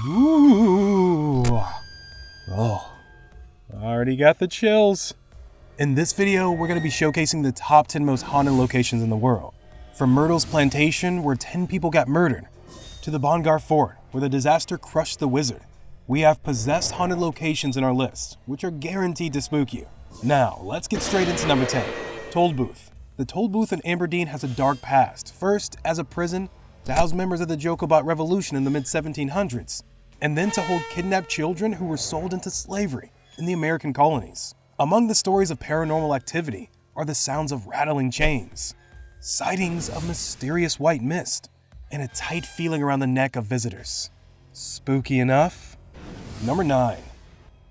Ooh. Oh, already got the chills. In this video, we're going to be showcasing the top 10 most haunted locations in the world. From Myrtles Plantation, where 10 people got murdered, to the Bhangarh Fort, where the disaster crushed the wizard. We have possessed haunted locations in our list, which are guaranteed to spook you. Now, let's get straight into number 10, Tollbooth. The Tollbooth in Aberdeen has a dark past, first as a prison to house members of the Jacobite Revolution in the mid-1700s, and then to hold kidnapped children who were sold into slavery in the American colonies. Among the stories of paranormal activity are the sounds of rattling chains, sightings of mysterious white mist, and a tight feeling around the neck of visitors. Spooky enough? Number 9.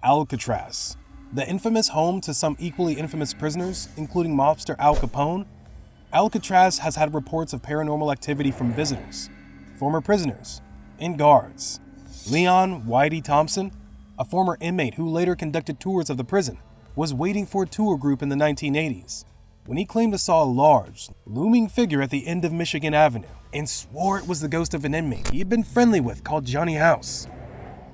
Alcatraz. The infamous home to some equally infamous prisoners, including mobster Al Capone, Alcatraz has had reports of paranormal activity from visitors, former prisoners, and guards. Leon Whitey Thompson, a former inmate who later conducted tours of the prison, was waiting for a tour group in the 1980s when he claimed to saw a large, looming figure at the end of Michigan Avenue and swore it was the ghost of an inmate he had been friendly with called Johnny House.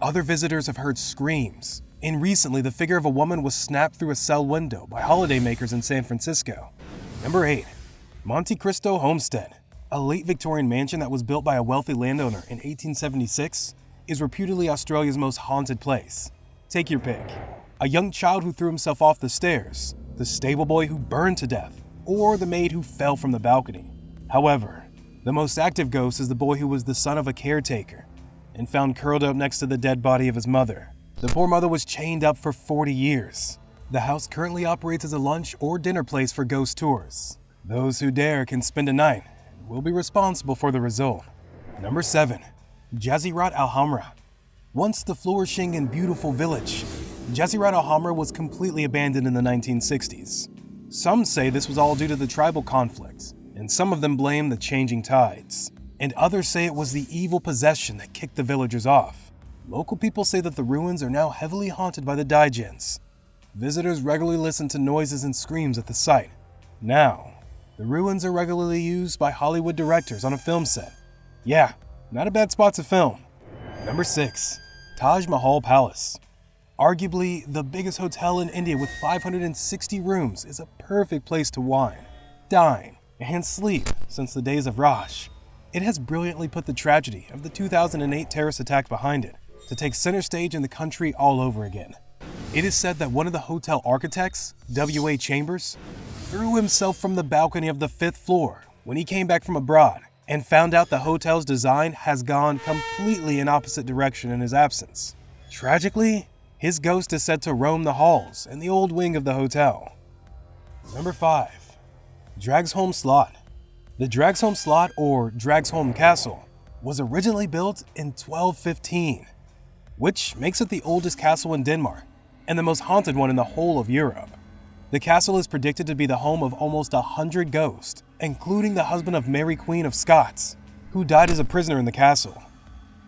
Other visitors have heard screams, and recently the figure of a woman was snapped through a cell window by holidaymakers in San Francisco. Number 8. Monte Cristo Homestead. A late Victorian mansion that was built by a wealthy landowner in 1876 is reputedly Australia's most haunted place. Take your pick. A young child who threw himself off the stairs, the stable boy who burned to death, or the maid who fell from the balcony. However, the most active ghost is the boy who was the son of a caretaker and found curled up next to the dead body of his mother. The poor mother was chained up for 40 years. The house currently operates as a lunch or dinner place for ghost tours. Those who dare can spend a night and will be responsible for the result. Number 7. Jazzy Rat Alhamra. Once the flourishing and beautiful village, Jazzy Rat Alhamra was completely abandoned in the 1960s. Some say this was all due to the tribal conflicts, and some of them blame the changing tides. And others say it was the evil possession that kicked the villagers off. Local people say that the ruins are now heavily haunted by the Dijins. Visitors regularly listen to noises and screams at the site. Now, the ruins are regularly used by Hollywood directors on a film set. Yeah, not a bad spot to film. Number 6. Taj Mahal Palace. Arguably the biggest hotel in India with 560 rooms, is a perfect place to wine, dine, and sleep since the days of Raj. It has brilliantly put the tragedy of the 2008 terrorist attack behind it to take center stage in the country all over again. It is said that one of the hotel architects, W.A. Chambers, threw himself from the balcony of the 5th floor when he came back from abroad and found out the hotel's design has gone completely in opposite direction in his absence. Tragically, his ghost is said to roam the halls in the old wing of the hotel. Number 5. Dragsholm Slot. The Dragsholm Slot, or Dragsholm Castle, was originally built in 1215, which makes it the oldest castle in Denmark and the most haunted one in the whole of Europe. The castle is predicted to be the home of almost 100 ghosts, including the husband of Mary Queen of Scots, who died as a prisoner in the castle.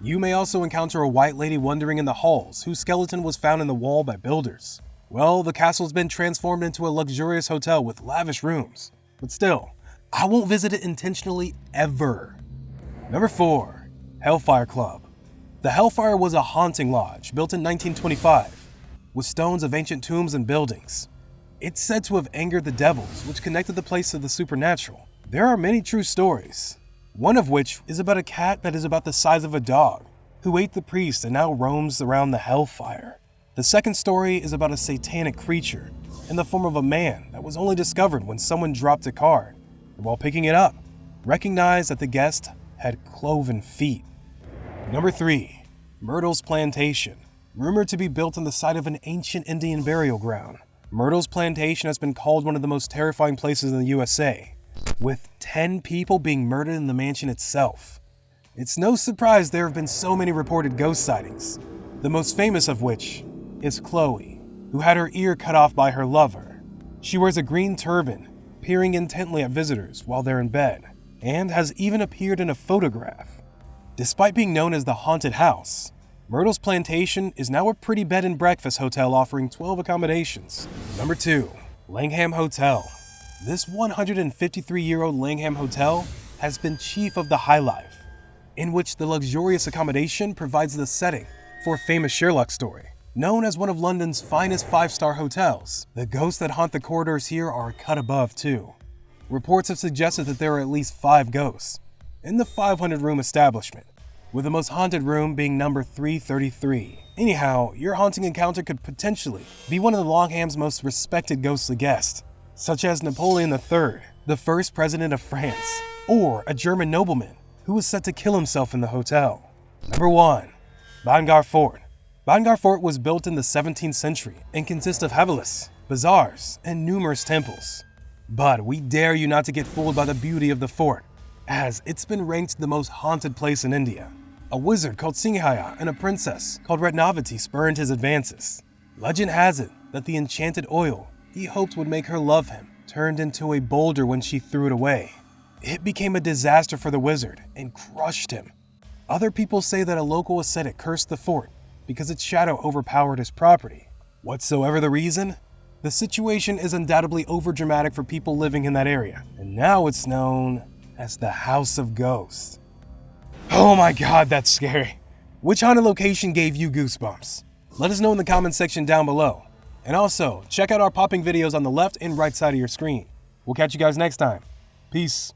You may also encounter a white lady wandering in the halls whose skeleton was found in the wall by builders. Well, the castle's been transformed into a luxurious hotel with lavish rooms, but still, I won't visit it intentionally ever. Number 4. Hellfire Club. The Hellfire was a haunting lodge built in 1925 with stones of ancient tombs and buildings. It's said to have angered the devils, which connected the place to the supernatural. There are many true stories, one of which is about a cat that is about the size of a dog who ate the priest and now roams around the Hellfire. The second story is about a satanic creature in the form of a man that was only discovered when someone dropped a card, and while picking it up, recognized that the guest had cloven feet. Number 3. Myrtles Plantation. Rumored to be built on the site of an ancient Indian burial ground, Myrtles Plantation has been called one of the most terrifying places in the USA, with 10 people being murdered in the mansion itself. It's no surprise there have been so many reported ghost sightings, the most famous of which is Chloe, who had her ear cut off by her lover. She wears a green turban, peering intently at visitors while they're in bed, and has even appeared in a photograph. Despite being known as the haunted house, Myrtles Plantation is now a pretty bed and breakfast hotel offering 12 accommodations. Number 2. Langham Hotel. This 153-year-old Langham Hotel has been chief of the high life. in which the luxurious accommodation provides the setting for a famous Sherlock story. Known as one of London's finest 5-star hotels, the ghosts that haunt the corridors here are a cut above too. Reports have suggested that there are at least 5 ghosts in the 500-room establishment, with the most haunted room being number 333. Anyhow, your haunting encounter could potentially be one of the Longham's most respected ghostly guests, such as Napoleon III, the first president of France, or a German nobleman who was set to kill himself in the hotel. Number 1. Bhangarh Fort. Bhangarh Fort was built in the 17th century and consists of havelis, bazaars, and numerous temples. But we dare you not to get fooled by the beauty of the fort, as it's been ranked the most haunted place in India. A wizard called Singhaya and a princess called Ratnavati spurned his advances. Legend has it that the enchanted oil he hoped would make her love him turned into a boulder when she threw it away. It became a disaster for the wizard and crushed him. Other people say that a local ascetic cursed the fort because its shadow overpowered his property. Whatsoever the reason, the situation is undoubtedly overdramatic for people living in that area, and now it's known as the House of Ghosts. Oh my god, that's scary. Which haunted location gave you goosebumps? Let us know in the comments section down below. And also, check out our popping videos on the left and right side of your screen. We'll catch you guys next time. Peace.